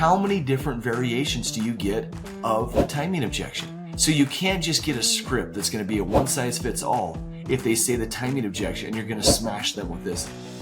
how many different variations do you get of the timing objection? So you can't just get a script that's going to be a one-size-fits-all. If they say the timing objection, and you're going to smash them with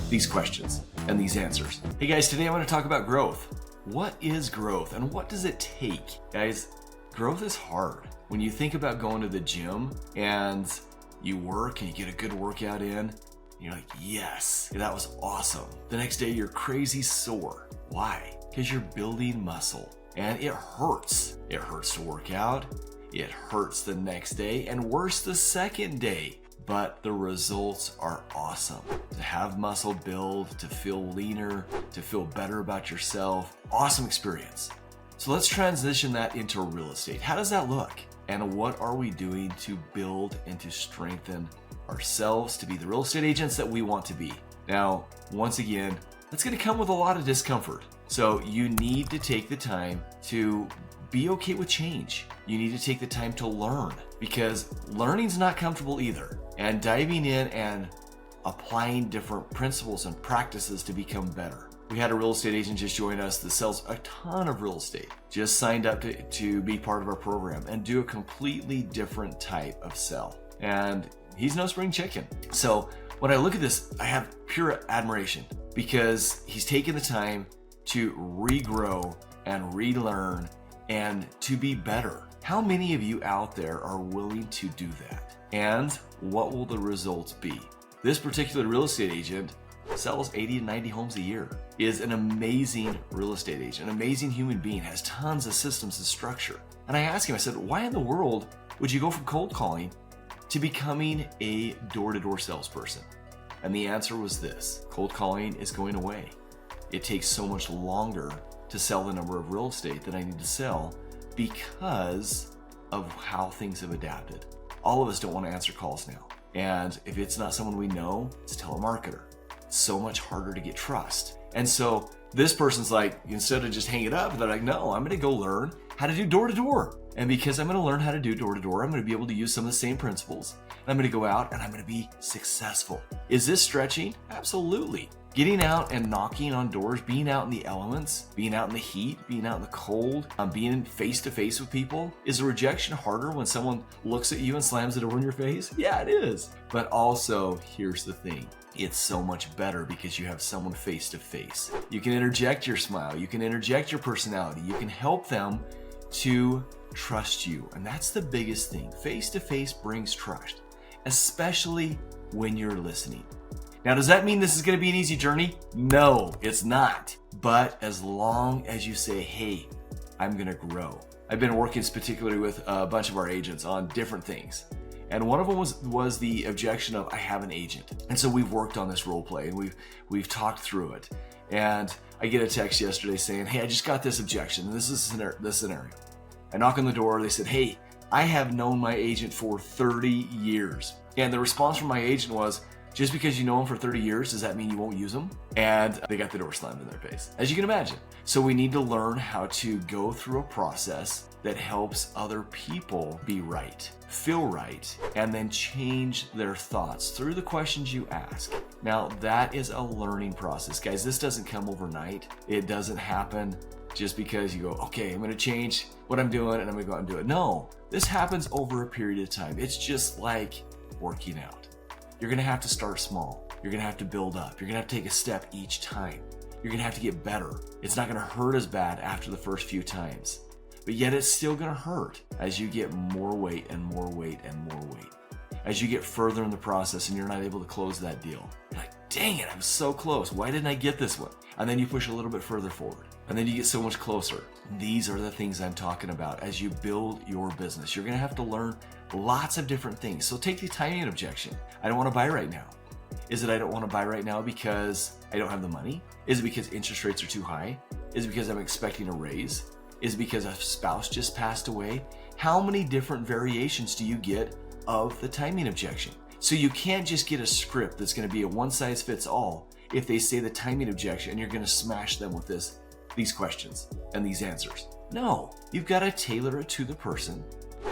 these questions and these answers. Hey guys, today I want to talk about growth. What is growth and what does it take? Guys, growth is hard. When you think about going to the gym and you work and you get a good workout in, you're like, yes, that was awesome. The next day you're crazy sore. Why? Because you're building muscle and it hurts. It hurts to work out. It hurts the next day and worse the second day. But the results are awesome. To have muscle build, to feel leaner, to feel better about yourself, awesome experience. So let's transition that into real estate. How does that look? And what are we doing to build and to strengthen ourselves to be the real estate agents that we want to be? Now, once again, that's going to come with a lot of discomfort. So you need to take the time to be okay with change. You need to take the time to learn because learning's not comfortable either. And diving in and applying different principles and practices to become better. We had a real estate agent just join us that sells a ton of real estate. Just signed up to be part of our program and do a completely different type of sell. And he's no spring chicken. So when I look at this, I have pure admiration because he's taken the time to regrow and relearn and to be better. How many of you out there are willing to do that? And what will the results be? This particular real estate agent sells 80 to 90 homes a year, is an amazing real estate agent, an amazing human being, has tons of systems and structure. And I asked him, I said, why in the world would you go from cold calling to becoming a door-to-door salesperson? And the answer was this: cold calling is going away. It takes so much longer to sell the number of real estate that I need to sell because of how things have adapted. All of us don't want to answer calls now. And if it's not someone we know, it's a telemarketer. It's so much harder to get trust. And so this person's like, instead of just hang it up, they're like, no, I'm going to go learn how to do door-to-door. And because I'm going to learn how to do door-to-door, I'm going to be able to use some of the same principles. And I'm going to go out and I'm going to be successful. Is this stretching? Absolutely. Getting out and knocking on doors, being out in the elements, being out in the heat, being out in the cold, being face-to-face with people. Is a rejection harder when someone looks at you and slams the door in your face? Yeah, it is. But also, here's the thing. It's so much better because you have someone face-to-face. You can interject your smile. You can interject your personality. You can help them to trust you. And that's the biggest thing. Face-to-face brings trust, especially when you're listening. Now, does that mean this is going to be an easy journey? No, it's not. But as long as you say, hey, I'm going to grow. I've been working particularly with a bunch of our agents on different things. And one of them was the objection of, I have an agent. And so we've worked on this role play and we've talked through it. And I get a text yesterday saying, hey, I just got this objection. And this is the scenario. I knock on the door. They said, hey, I have known my agent for 30 years. And the response from my agent was, just because you know them for 30 years, does that mean you won't use them? And they got the door slammed in their face, as you can imagine. So we need to learn how to go through a process that helps other people be right, feel right, and then change their thoughts through the questions you ask. Now, that is a learning process. Guys, this doesn't come overnight. It doesn't happen just because you go, okay, I'm going to change what I'm doing and I'm going to go out and do it. No, this happens over a period of time. It's just like working out. You're going to have to start small. You're going to have to build up. You're going to have to take a step each time. You're going to have to get better. It's not going to hurt as bad after the first few times, but yet it's still going to hurt as you get more weight and more weight and more weight. As you get further in the process and you're not able to close that deal, you're like, dang it, I'm so close. Why didn't I get this one? And then you push a little bit further forward and then you get so much closer. These are the things I'm talking about. As you build your business, you're going to have to learn lots of different things. So take the timing objection. I don't want to buy right now. Is it I don't want to buy right now because I don't have the money? Is it because interest rates are too high? Is it because I'm expecting a raise? Is it because a spouse just passed away? How many different variations do you get of the timing objection? So you can't just get a script that's going to be a one-size-fits-all if they say the timing objection and you're going to smash them with these questions and these answers. No, you've got to tailor it to the person,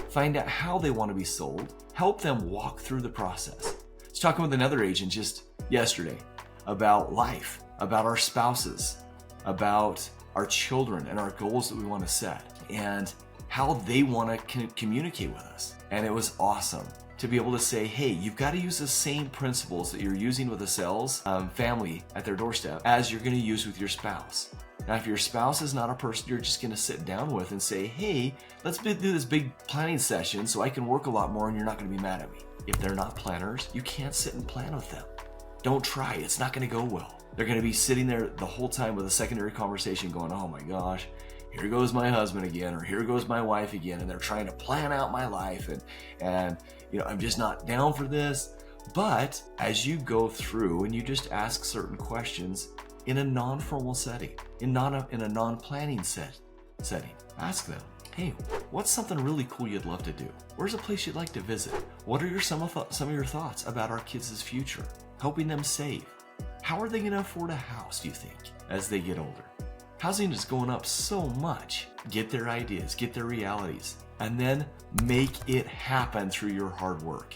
find out how they want to be sold, help them walk through the process. I was talking with another agent just yesterday about life, about our spouses, about our children and our goals that we want to set and how they want to communicate with us. And it was awesome to be able to say, hey, you've got to use the same principles that you're using with a sales family at their doorstep as you're going to use with your spouse. Now, if your spouse is not a person you're just going to sit down with and say, hey, let's do this big planning session so I can work a lot more and you're not going to be mad at me. If they're not planners, you can't sit and plan with them. Don't try. It's not going to go well. They're going to be sitting there the whole time with a secondary conversation going, oh my gosh, here goes my husband again, or here goes my wife again, and they're trying to plan out my life, and I'm just not down for this. But as you go through and you just ask certain questions in a non-formal setting, in a non-planning setting, ask them, hey, what's something really cool you'd love to do? Where's a place you'd like to visit? What are some of your thoughts about our kids' future? Helping them save. How are they going to afford a house, do you think, as they get older? Housing is going up so much. Get their ideas, get their realities, and then make it happen through your hard work.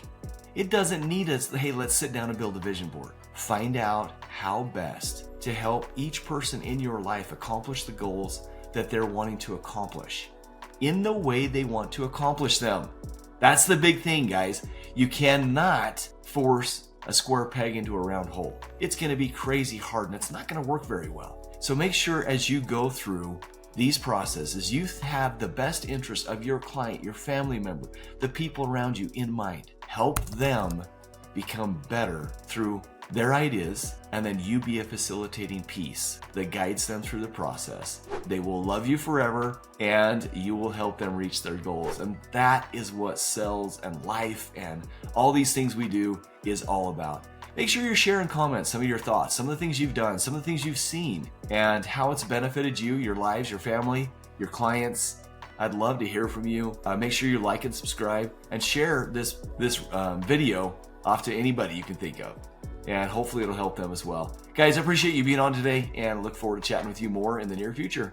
It doesn't need us, hey, let's sit down and build a vision board. Find out how best to help each person in your life accomplish the goals that they're wanting to accomplish in the way they want to accomplish them. That's the big thing, guys. You cannot force a square peg into a round hole. It's going to be crazy hard and it's not going to work very well. So make sure as you go through these processes, you have the best interest of your client, your family member, the people around you in mind. Help them become better through their ideas, and then you be a facilitating piece that guides them through the process. They will love you forever, and you will help them reach their goals. And that is what sales and life and all these things we do is all about. Make sure you're sharing comments, some of your thoughts, some of the things you've done, some of the things you've seen, and how it's benefited you, your lives, your family, your clients. I'd love to hear from you. Make sure you like and subscribe and share this video off to anybody you can think of. And hopefully it'll help them as well. Guys, I appreciate you being on today and look forward to chatting with you more in the near future.